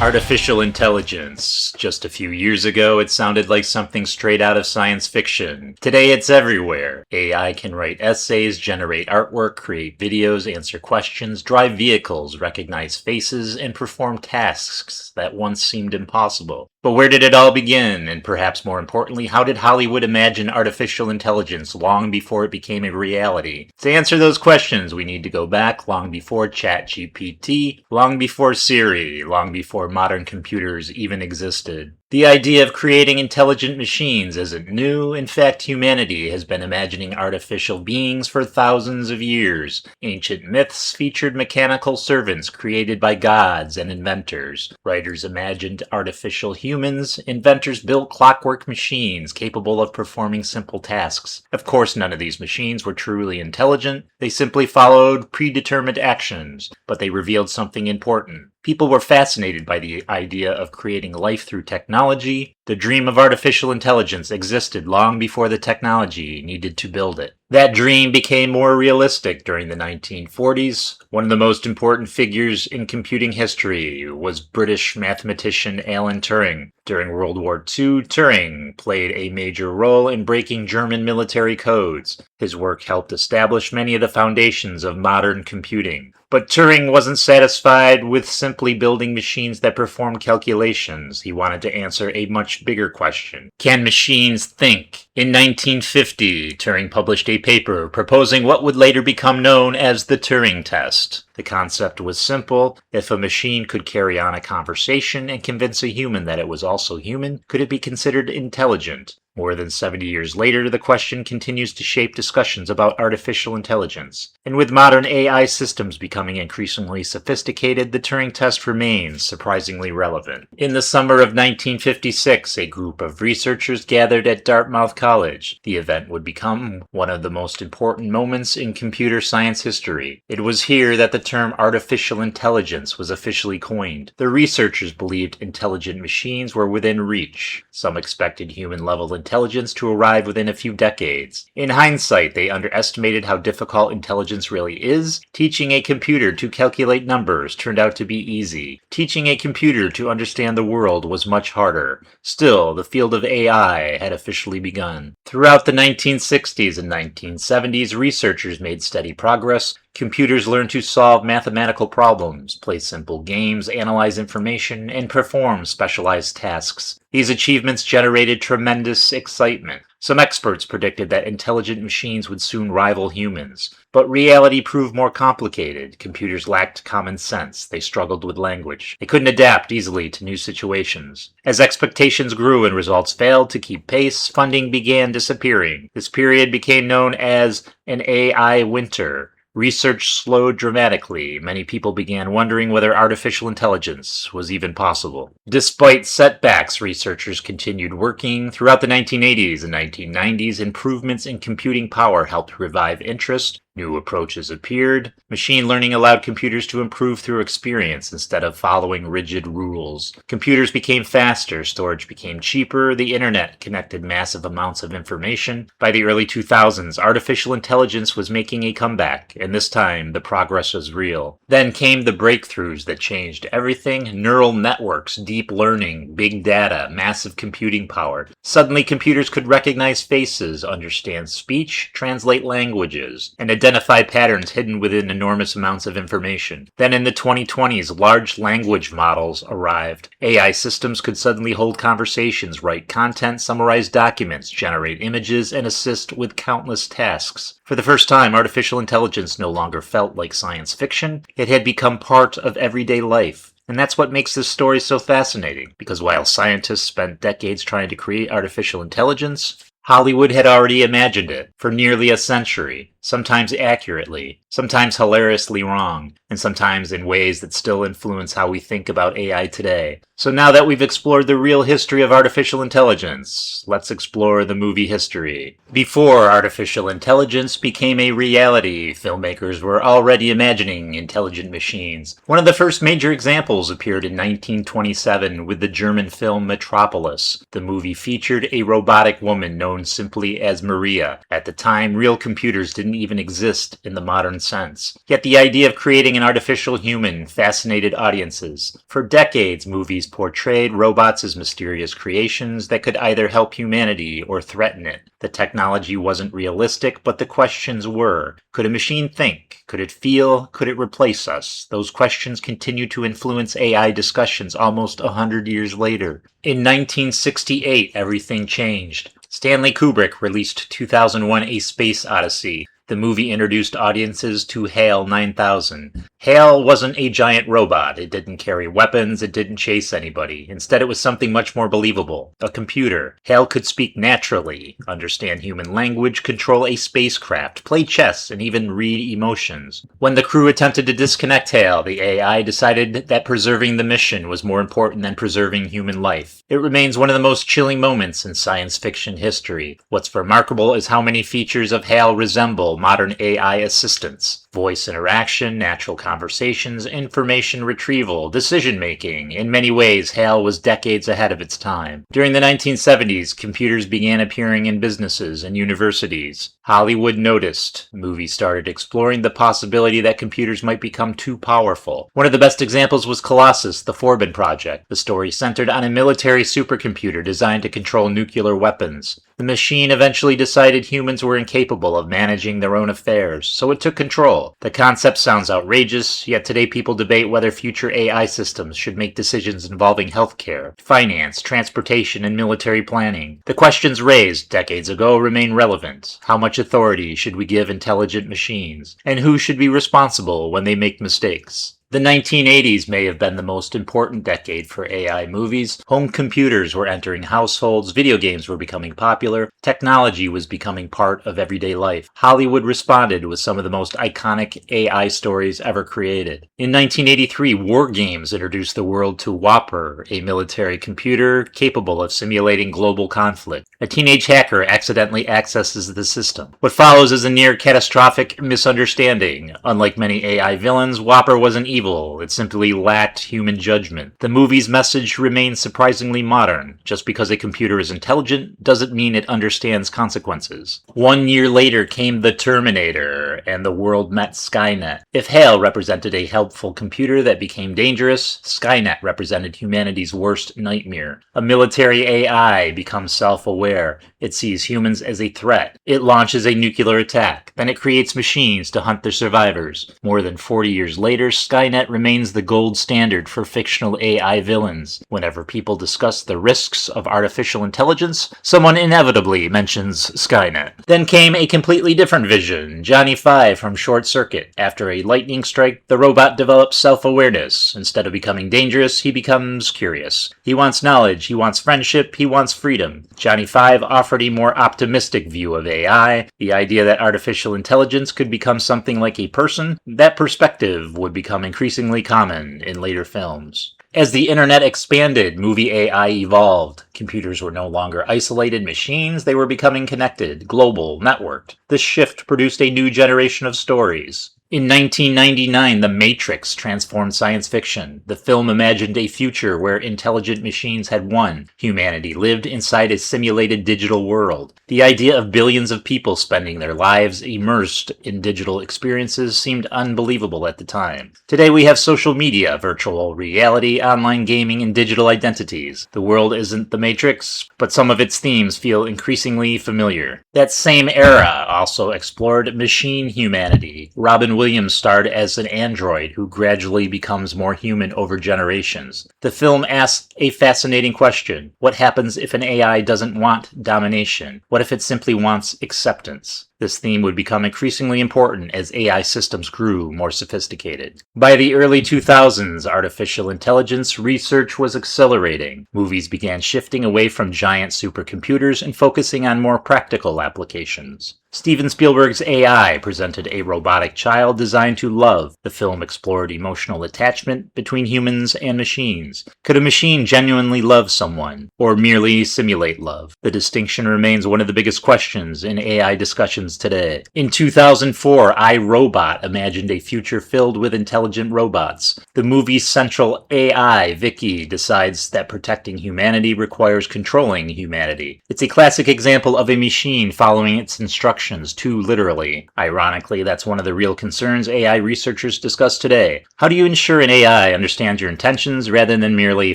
Artificial intelligence. Just a few years ago, it sounded like something straight out of science fiction. Today, it's everywhere. AI can write essays, generate artwork, create videos, answer questions, drive vehicles, recognize faces, and perform tasks that once seemed impossible. But where did it all begin? And perhaps more importantly, how did Hollywood imagine artificial intelligence long before it became a reality? To answer those questions, we need to go back long before ChatGPT, long before Siri, long before modern computers even existed. The idea of creating intelligent machines isn't new. In fact, humanity has been imagining artificial beings for thousands of years. Ancient myths featured mechanical servants created by gods and inventors. Writers imagined artificial humans. Inventors built clockwork machines capable of performing simple tasks. Of course, none of these machines were truly intelligent. They simply followed predetermined actions, but they revealed something important. People were fascinated by the idea of creating life through technology. The dream of artificial intelligence existed long before the technology needed to build it. That dream became more realistic during the 1940s. One of the most important figures in computing history was British mathematician Alan Turing. During World War II, Turing played a major role in breaking German military codes. His work helped establish many of the foundations of modern computing. But Turing wasn't satisfied with simply building machines that performed calculations. He wanted to answer a much bigger question. Can machines think? In 1950, Turing published a paper proposing what would later become known as the Turing test. The concept was simple. If a machine could carry on a conversation and convince a human that it was also human, could it be considered intelligent? More than 70 years later, the question continues to shape discussions about artificial intelligence. And with modern AI systems becoming increasingly sophisticated, the Turing test remains surprisingly relevant. In the summer of 1956, a group of researchers gathered at Dartmouth College. The event would become one of the most important moments in computer science history. It was here that the term artificial intelligence was officially coined. The researchers believed intelligent machines were within reach. Some expected human-level intelligence to arrive within a few decades. In hindsight, they underestimated how difficult intelligence really is. Teaching a computer to calculate numbers turned out to be easy. Teaching a computer to understand the world was much harder. Still, the field of AI had officially begun. Throughout the 1960s and 1970s, researchers made steady progress. Computers learned to solve mathematical problems, play simple games, analyze information, and perform specialized tasks. These achievements generated tremendous excitement. Some experts predicted that intelligent machines would soon rival humans. But reality proved more complicated. Computers lacked common sense. They struggled with language. They couldn't adapt easily to new situations. As expectations grew and results failed to keep pace, funding began disappearing. This period became known as an AI winter. Research slowed dramatically. Many people began wondering whether artificial intelligence was even possible. Despite setbacks, researchers continued working. Throughout the 1980s and 1990s, improvements in computing power helped revive interest. New approaches appeared. Machine learning allowed computers to improve through experience instead of following rigid rules. Computers became faster, storage became cheaper, the internet connected massive amounts of information. By the early 2000s, artificial intelligence was making a comeback, and this time the progress was real. Then came the breakthroughs that changed everything: neural networks, deep learning, big data, massive computing power. Suddenly computers could recognize faces, understand speech, translate languages, and identify patterns hidden within enormous amounts of information. Then in the 2020s, large language models arrived. AI systems could suddenly hold conversations, write content, summarize documents, generate images, and assist with countless tasks. For the first time, artificial intelligence no longer felt like science fiction. It had become part of everyday life. And that's what makes this story so fascinating, because while scientists spent decades trying to create artificial intelligence, Hollywood had already imagined it for nearly a century, sometimes accurately, sometimes hilariously wrong, and sometimes in ways that still influence how we think about AI today. So now that we've explored the real history of artificial intelligence, let's explore the movie history. Before artificial intelligence became a reality, filmmakers were already imagining intelligent machines. One of the first major examples appeared in 1927 with the German film Metropolis. The movie featured a robotic woman known simply as Maria. At the time, real computers didn't didn't even exist in the modern sense. Yet the idea of creating an artificial human fascinated audiences. For decades, movies portrayed robots as mysterious creations that could either help humanity or threaten it. The technology wasn't realistic, but the questions were. Could a machine think? Could it feel? Could it replace us? Those questions continue to influence AI discussions almost 100 years later. In 1968, everything changed. Stanley Kubrick released 2001: A Space Odyssey. The movie introduced audiences to HAL 9000. HAL wasn't a giant robot. It didn't carry weapons. It didn't chase anybody. Instead, it was something much more believable. A computer. HAL could speak naturally, understand human language, control a spacecraft, play chess, and even read emotions. When the crew attempted to disconnect HAL, the AI decided that preserving the mission was more important than preserving human life. It remains one of the most chilling moments in science fiction history. What's remarkable is how many features of HAL resemble modern AI assistants. Voice interaction, natural conversations, information retrieval, decision-making. In many ways, HAL was decades ahead of its time. During the 1970s, computers began appearing in businesses and universities. Hollywood noticed. Movies started exploring the possibility that computers might become too powerful. One of the best examples was Colossus, the Forbin Project. The story centered on a military supercomputer designed to control nuclear weapons. The machine eventually decided humans were incapable of managing their own affairs, so it took control. The concept sounds outrageous, yet today people debate whether future AI systems should make decisions involving healthcare, finance, transportation, and military planning. The questions raised decades ago remain relevant. How much authority should we give intelligent machines? And who should be responsible when they make mistakes? The 1980s may have been the most important decade for AI movies. Home computers were entering households, video games were becoming popular, technology was becoming part of everyday life. Hollywood responded with some of the most iconic AI stories ever created. In 1983, WarGames introduced the world to Whopper, a military computer capable of simulating global conflict. A teenage hacker accidentally accesses the system. What follows is a near-catastrophic misunderstanding. Unlike many AI villains, Whopper wasn't evil. It simply lacked human judgment. The movie's message remains surprisingly modern. Just because a computer is intelligent doesn't mean it understands consequences. 1 year later came the Terminator, and the world met Skynet. If HAL represented a helpful computer that became dangerous, Skynet represented humanity's worst nightmare. A military AI becomes self-aware. It sees humans as a threat. It launches a nuclear attack. Then it creates machines to hunt their survivors. More than 40 years later, Skynet remains the gold standard for fictional AI villains. Whenever people discuss the risks of artificial intelligence, someone inevitably mentions Skynet. Then came a completely different vision, Johnny Five from Short Circuit. After a lightning strike, the robot develops self-awareness. Instead of becoming dangerous, he becomes curious. He wants knowledge, he wants friendship, he wants freedom. Johnny Five offered a more optimistic view of AI, the idea that artificial intelligence could become something like a person. That perspective would become increasingly common in later films. As the internet expanded, movie AI evolved. Computers were no longer isolated machines, they were becoming connected, global, networked. This shift produced a new generation of stories. In 1999, The Matrix transformed science fiction. The film imagined a future where intelligent machines had won. Humanity lived inside a simulated digital world. The idea of billions of people spending their lives immersed in digital experiences seemed unbelievable at the time. Today we have social media, virtual reality, online gaming, and digital identities. The world isn't The Matrix, but some of its themes feel increasingly familiar. That same era also explored machine humanity. Robin Williams starred as an android who gradually becomes more human over generations. The film asks a fascinating question. What happens if an AI doesn't want domination? What if it simply wants acceptance? This theme would become increasingly important as AI systems grew more sophisticated. By the early 2000s, artificial intelligence research was accelerating. Movies began shifting away from giant supercomputers and focusing on more practical applications. Steven Spielberg's AI presented a robotic child designed to love. The film explored emotional attachment between humans and machines. Could a machine genuinely love someone, or merely simulate love? The distinction remains one of the biggest questions in AI discussions systems today. In 2004, I, Robot imagined a future filled with intelligent robots. The movie's central AI, Vicky, decides that protecting humanity requires controlling humanity. It's a classic example of a machine following its instructions too literally. Ironically, that's one of the real concerns AI researchers discuss today. How do you ensure an AI understands your intentions rather than merely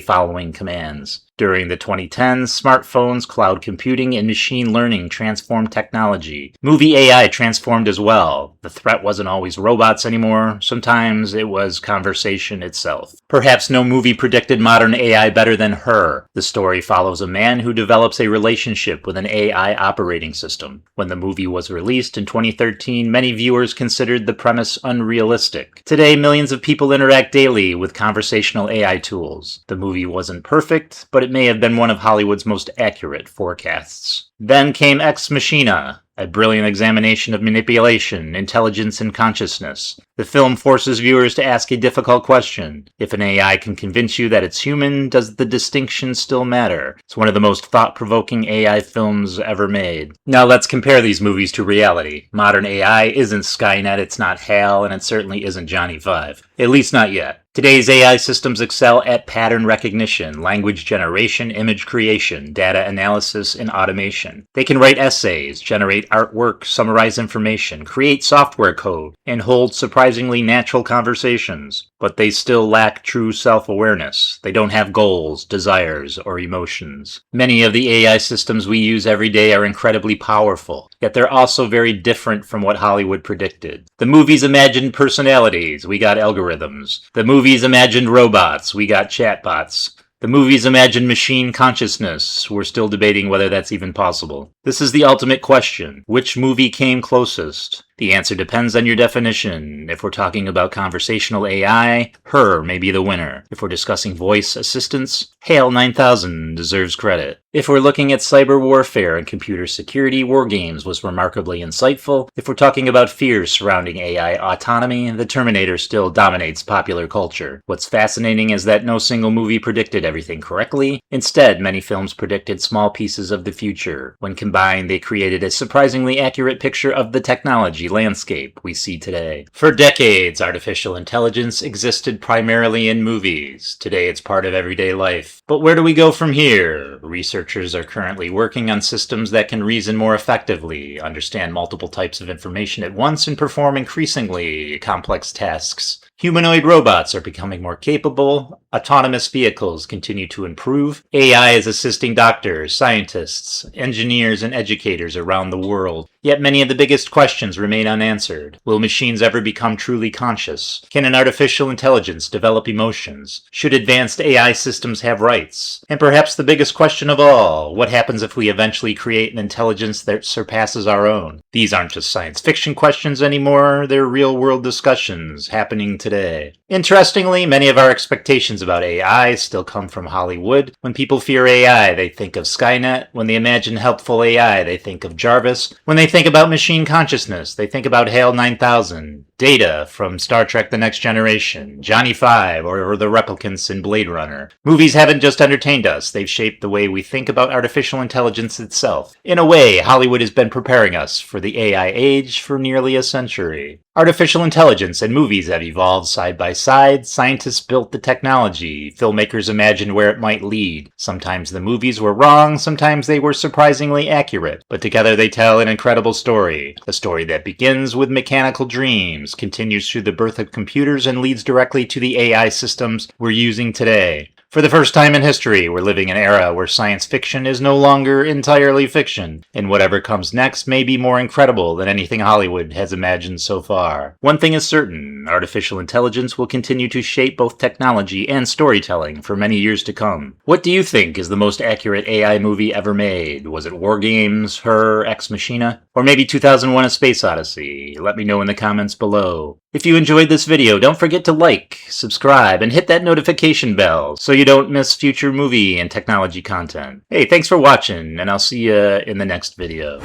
following commands? During the 2010s, smartphones, cloud computing, and machine learning transformed technology. Movie AI transformed as well. The threat wasn't always robots anymore. Sometimes it was conversation itself. Perhaps no movie predicted modern AI better than Her. The story follows a man who develops a relationship with an AI operating system. When the movie was released in 2013, many viewers considered the premise unrealistic. Today, millions of people interact daily with conversational AI tools. The movie wasn't perfect, but it may have been one of Hollywood's most accurate forecasts. Then came Ex Machina, a brilliant examination of manipulation, intelligence, and consciousness. The film forces viewers to ask a difficult question. If an AI can convince you that it's human, does the distinction still matter? It's one of the most thought-provoking AI films ever made. Now let's compare these movies to reality. Modern AI isn't Skynet, it's not HAL, and it certainly isn't Johnny 5. At least not yet. Today's AI systems excel at pattern recognition, language generation, image creation, data analysis, and automation. They can write essays, generate artwork, summarize information, create software code, and hold surprisingly natural conversations. But they still lack true self-awareness. They don't have goals, desires, or emotions. Many of the AI systems we use every day are incredibly powerful, yet they're also very different from what Hollywood predicted. The movies imagined personalities, we got algorithms. The movies imagined robots, we got chatbots. The movies imagined machine consciousness. We're still debating whether that's even possible. This is the ultimate question. Which movie came closest? The answer depends on your definition. If we're talking about conversational AI, Her may be the winner. If we're discussing voice assistants, HAL 9000 deserves credit. If we're looking at cyber warfare and computer security, WarGames was remarkably insightful. If we're talking about fears surrounding AI autonomy, the Terminator still dominates popular culture. What's fascinating is that no single movie predicted everything correctly. Instead, many films predicted small pieces of the future. When combined, they created a surprisingly accurate picture of the technology landscape we see today. For decades, artificial intelligence existed primarily in movies. Today, it's part of everyday life. But where do we go from here? Researchers are currently working on systems that can reason more effectively, understand multiple types of information at once, and perform increasingly complex tasks. Humanoid robots are becoming more capable. Autonomous vehicles continue to improve. AI is assisting doctors, scientists, engineers, and educators around the world. Yet many of the biggest questions remain unanswered. Will machines ever become truly conscious? Can an artificial intelligence develop emotions? Should advanced AI systems have rights? And perhaps the biggest question of all, what happens if we eventually create an intelligence that surpasses our own? These aren't just science fiction questions anymore, they're real-world discussions happening today. Interestingly, many of our expectations about AI still come from Hollywood. When people fear AI, they think of Skynet. When they imagine helpful AI, they think of Jarvis. When they think about machine consciousness, they think about HAL 9000. Data from Star Trek The Next Generation, Johnny 5, or the replicants in Blade Runner. Movies haven't just entertained us, they've shaped the way we think about artificial intelligence itself. In a way, Hollywood has been preparing us for the AI age for nearly a century. Artificial intelligence and movies have evolved side by side. Scientists built the technology. Filmmakers imagined where it might lead. Sometimes the movies were wrong, sometimes they were surprisingly accurate. But together they tell an incredible story. A story that begins with mechanical dreams, continues through the birth of computers, and leads directly to the AI systems we're using today. For the first time in history, we're living an era where science fiction is no longer entirely fiction, and whatever comes next may be more incredible than anything Hollywood has imagined so far. One thing is certain, artificial intelligence will continue to shape both technology and storytelling for many years to come. What do you think is the most accurate AI movie ever made? Was it WarGames, Her, Ex Machina, or maybe 2001: A Space Odyssey? Let me know in the comments below. If you enjoyed this video, don't forget to like, subscribe, and hit that notification bell so you don't miss future movie and technology content. Hey, thanks for watching, and I'll see you in the next video.